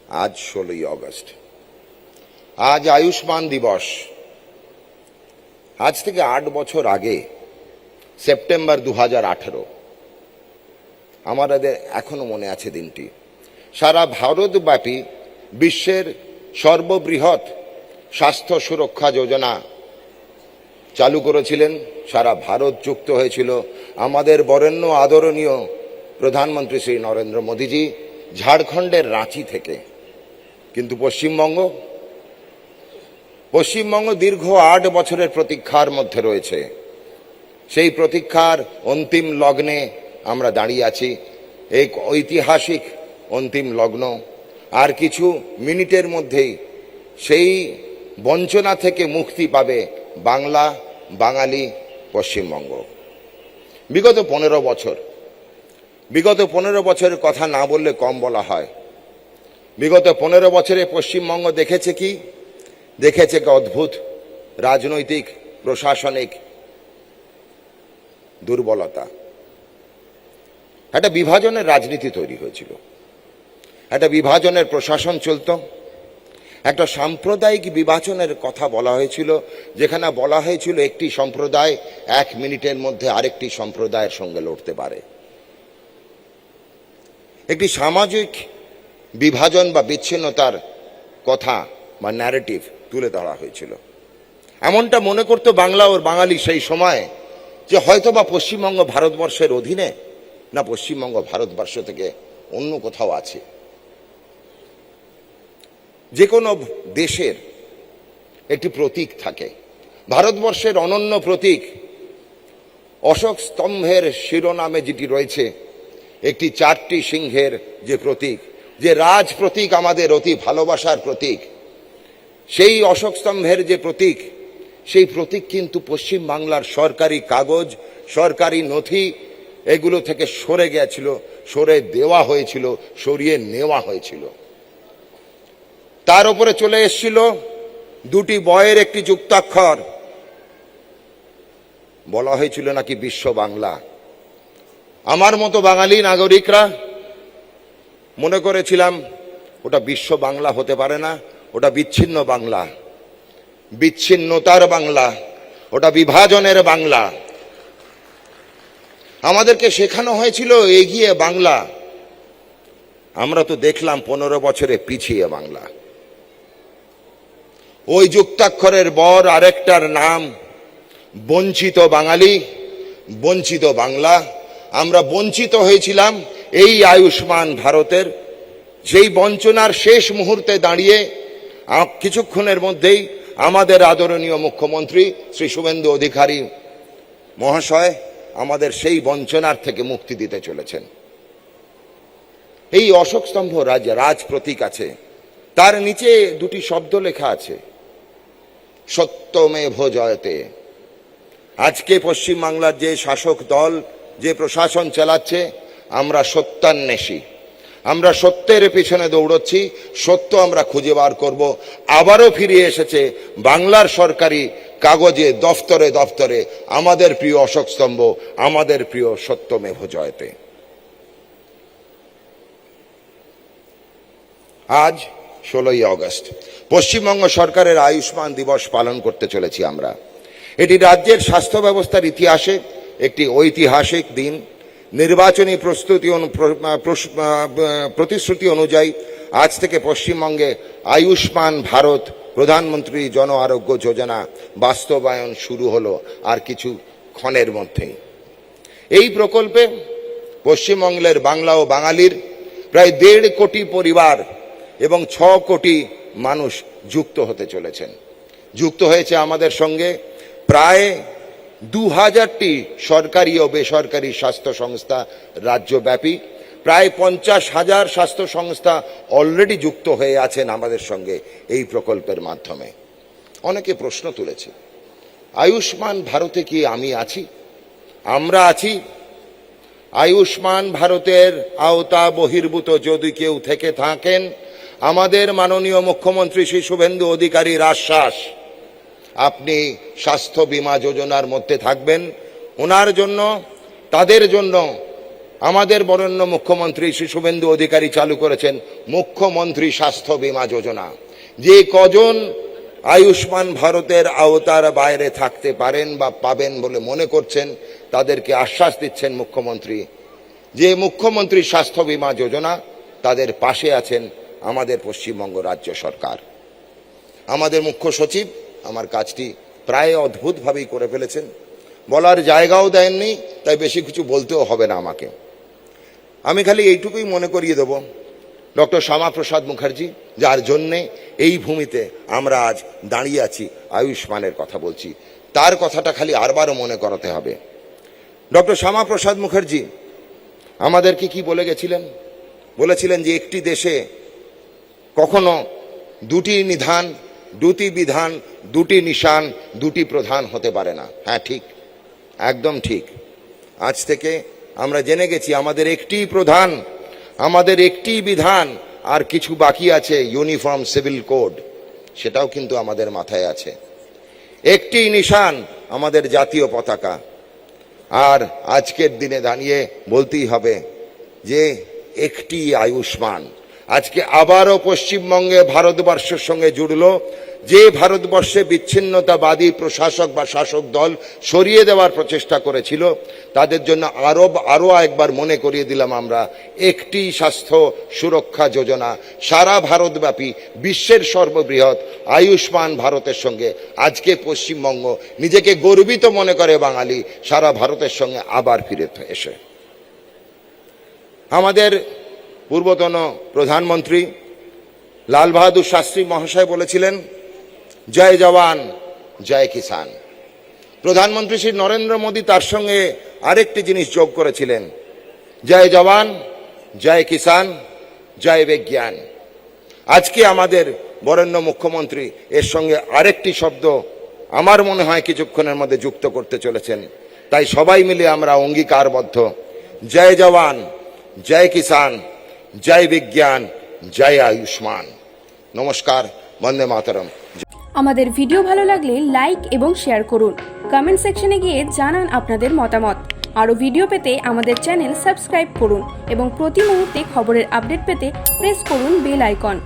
আজ 16ই অগস্ট। আজ আয়ুষ্মান দিবস। আজ থেকে 8 বছর আগে সেপ্টেম্বর 2018 আমাদের এখনো মনে আছে দিনটি। সারা ভারতব্যাপী বিশ্বের সর্ববৃহৎ স্বাস্থ্য সুরক্ষা যোজনা চালু করেছিলেন। সারা ভারত যুক্ত হয়েছিল আমাদের বরেণ্য আদরণীয় প্রধানমন্ত্রী শ্রী নরেন্দ্র মোদীজি ঝাড়খণ্ডের রাঁচি থেকে। কিন্তু পশ্চিমবঙ্গ দীর্ঘ 8 বছরের প্রতীক্ষার মধ্যে রয়েছে। সেই প্রতীক্ষার অন্তিম লগ্নে আমরা দাঁড়িয়ে আছি। এই ঐতিহাসিক অন্তিম লগ্ন আর কিছু মিনিটের মধ্যেই সেই বঞ্চনা থেকে মুক্তি পাবে বাংলা, বাঙালি, পশ্চিমবঙ্গ। বিগত 15 বছরের কথা না বললে কম বলা হয়। বিগত 15 বছরে পশ্চিমবঙ্গ দেখেছে কি? দেখেছে অদ্ভুত রাজনৈতিক প্রশাসনিক দুর্বলতা। একটা বিভাজনের রাজনীতি তৈরি হয়েছিল, একটা বিভাজনের প্রশাসন চলত, একটা সাম্প্রদায়িক বিভাজনের কথা বলা হয়েছিল, যেখানে বলা হয়েছিল একটি সম্প্রদায় 1 মিনিটের মধ্যে আরেকটি সম্প্রদায়ের সঙ্গে লড়তে পারে। একটি সামাজিক বিভাজন বা বিচ্ছিন্নতার কথা বা ন্যারেটিভ তুলে ধরা হয়েছিল। এমনটা মনে করতো বাংলা ও বাঙালি সেই সময় যে হয়তোবা পশ্চিমবঙ্গ ভারতবর্ষের অধীনে, না পশ্চিমবঙ্গ ভারতবর্ষ থেকে অন্য কোথাও আছে। যে কোনো দেশের একটি প্রতীক থাকে। ভারতবর্ষের অনন্য প্রতীক অশোক স্তম্ভের শিরোনামে যেটি রয়েছে, একটি 4টি সিংহের যে প্রতীক, যে রাজ প্রতীক, আমাদের অতি ভালোবাসার প্রতীক, সেই অশোক স্তম্ভের যে প্রতীক, সেই প্রতীক কিন্তু পশ্চিম বাংলার সরকারি কাগজ, সরকারি নথি এগুলো থেকে সরে গিয়েছিল, সরে দেওয়া হয়েছিল, সরিয়ে নেওয়া হয়েছিল। তার উপরে চলে এসেছিল 2টি বয়ের একটি যুক্তাক্ষর। বলা হয়েছিল নাকি বিশ্ব বাংলা। আমার মতো বাঙালি নাগরিকরা মনে করেছিলাম ওটা বিশ্ব বাংলা হতে পারে না, ওটা বিচ্ছিন্ন বাংলা, বিচ্ছিন্নতার বাংলা, ওটা বিভাজনের বাংলা। আমাদেরকে শেখানো হয়েছিল এগিয়ে বাংলা। আমরা তো দেখলাম 15 বছরে পিছিয়ে বাংলা। ওই যুক্তাক্ষরের বর আরেকটার নাম বঞ্চিত বাঙালি, বঞ্চিত বাংলা। আমরা বঞ্চিত হয়েছিলাম এই আয়ুষ্মান ভারতের। সেই বঞ্চনার শেষ মুহূর্তে দাঁড়িয়ে কিছুক্ষণের মধ্যেই আমাদের আদরণীয় মুখ্যমন্ত্রী শ্রী শুভেন্দু অধিকারী মহাশয় আমাদের সেই বঞ্চনার থেকে মুক্তি দিতে চলেছেন। এই অশোক স্তম্ভ রাজ প্রতীক আছে, তার নিচে 2টি শব্দ লেখা আছে, সত্যমেভ জয়তে। আজকে পশ্চিমবাংলার যে শাসক দল, যে প্রশাসন চালাচ্ছে, আমরা সত্যান্বেষী, আমরা সত্যের পিছনে দৌড়চ্ছি, সত্য আমরা খুঁজে বার করব। আবারও ফিরে এসেছে বাংলার সরকারি কাগজে, দফতরে দফতরে আমাদের প্রিয় অশোক স্তম্ভ, আমাদের প্রিয় সত্যমেভ জয়তে। আজ 16ই অগস্ট পশ্চিমবঙ্গ সরকারের আয়ুষ্মান দিবস পালন করতে চলেছি আমরা। এটি রাজ্যের স্বাস্থ্য ব্যবস্থার ইতিহাসে একটি ঐতিহাসিক দিন। নির্বাচনী প্রতিশ্রুতি অনুযায়ী আজ থেকে পশ্চিমবঙ্গে আয়ুষ্মান ভারত প্রধানমন্ত্রী জন আরোগ্য যোজনা বাস্তবায়ন শুরু হলো আর কিছু ক্ষণের মধ্যেই। এই প্রকল্পে পশ্চিমবঙ্গের বাংলা ও বাঙালির প্রায় 1.5 কোটি পরিবার এবং 6 কোটি মানুষ যুক্ত হতে চলেছেন। যুক্ত হয়েছে আমাদের সঙ্গে প্রায় 2000টি সরকারি ও বেসরকারি স্বাস্থ্য সংস্থা রাজ্যব্যাপী। প্রায় 50,000 স্বাস্থ্য সংস্থা অলরেডি যুক্ত হয়ে আছেন আমাদের সঙ্গে এই প্রকল্পের মাধ্যমে। অনেকে প্রশ্ন তুলেছে, আয়ুষ্মান ভারতে কি আমি আছি? আমরা আছি। আয়ুষ্মান ভারতের আওতা বহির্ভূত যদি কেউ থেকে থাকেন, আমাদের মাননীয় মুখ্যমন্ত্রী শ্রী শুভেন্দু অধিকারীর আশ্বাস, আপনি স্বাস্থ্য বীমা যোজনার মধ্যে থাকবেন। ওনার জন্য, তাদের জন্য আমাদের বরেণ্য মুখ্যমন্ত্রী শ্রী শুভেন্দু অধিকারী চালু করেছেন মুখ্যমন্ত্রী স্বাস্থ্য বীমা যোজনা। যে কজন আয়ুষ্মান ভারতের আওতার বাইরে থাকতে পারেন বা পাবেন বলে মনে করছেন, তাদেরকে আশ্বাস দিচ্ছেন মুখ্যমন্ত্রী যে মুখ্যমন্ত্রী স্বাস্থ্য বীমা যোজনা, তাদের পাশে আছেন আমাদের পশ্চিমবঙ্গ রাজ্য সরকার। আমাদের মুখ্য সচিব আমার কাজটি প্রায় অদ্ভুতভাবেই করে ফেলেছেন, বলার জায়গাও দেননি, তাই বেশি কিছু বলতেও হবে না আমাকে। আমি খালি এইটুকুই মনে করিয়ে দেব, ডক্টর শ্যামাপ্রসাদ মুখার্জি, যার জন্যে এই ভূমিতে আমরা আজ দাঁড়িয়ে আছি, আয়ুষ্মানের কথা বলছি, তার কথাটা খালি আরবারও মনে করাতে হবে। ডক্টর শ্যামাপ্রসাদ মুখার্জি আমাদেরকে কি বলে গেছিলেন? বলেছিলেন যে একটি দেশে কখনো দুটি নিধান, দুটি বিধান, দুটি নিশান, দুটি প্রধান হতে পারে না। হ্যাঁ, ঠিক, একদম ঠিক। আজ থেকে আমরা জেনে গেছি আমাদের একটি প্রধান, আমাদের একটি বিধান, আর কিছু বাকি আছে ইউনিফর্ম সিভিল কোড, সেটাও কিন্তু আমাদের মাথায় আছে। একটি নিশান আমাদের জাতীয় পতাকা। আর আজকের দিনে দাঁড়িয়ে বলতেই হবে যে একটি আয়ুষ্মান। আজকে আবারও পশ্চিমবঙ্গে ভারতবর্ষের সঙ্গে জুড়ল যে ভারতবর্ষে বিচ্ছিন্নতাবাদী প্রশাসক বা শাসক দল সরিয়ে দেওয়ার প্রচেষ্টা করেছিল, তাদের জন্য আরও একবার মনে করিয়ে দিলাম আমরা, একটি স্বাস্থ্য সুরক্ষা যোজনা সারা ভারতব্যাপী বিশ্বের সর্ববৃহৎ আয়ুষ্মান ভারতের সঙ্গে আজকে পশ্চিমবঙ্গ নিজেকে গর্বিত মনে করে বাঙালি সারা ভারতের সঙ্গে আবার ফিরে এসে। আমাদের পূর্বতন প্রধানমন্ত্রী লাল বাহাদুর শাস্ত্রী মহাশয় বলেছিলেন, জয় জওয়ান জয় কিষান। প্রধানমন্ত্রী শ্রী নরেন্দ্র মোদী তার সঙ্গে আরেকটি জিনিস যোগ করেছিলেন, জয় জওয়ান জয় কিষান জয় বিজ্ঞান। আজকে আমাদের বরেণ্য মুখ্যমন্ত্রী এর সঙ্গে আরেকটি শব্দ আমার মনে হয় কিছুক্ষণের মধ্যে যুক্ত করতে চলেছেন। তাই সবাই মিলে আমরা অঙ্গীকারবদ্ধ, জয় জওয়ান জয় কিষান জয় বিজ্ঞান জয় আয়ুষ্মান। নমস্কার, বন্দে মাতরম। আমাদের ভিডিও ভালো লাগলে লাইক এবং শেয়ার করুন। কমেন্ট সেকশনে গিয়ে জানান আপনাদের মতামত। আরও ভিডিও পেতে আমাদের চ্যানেল সাবস্ক্রাইব করুন এবং প্রতি মুহূর্তে খবরের আপডেট পেতে প্রেস করুন বেল আইকন।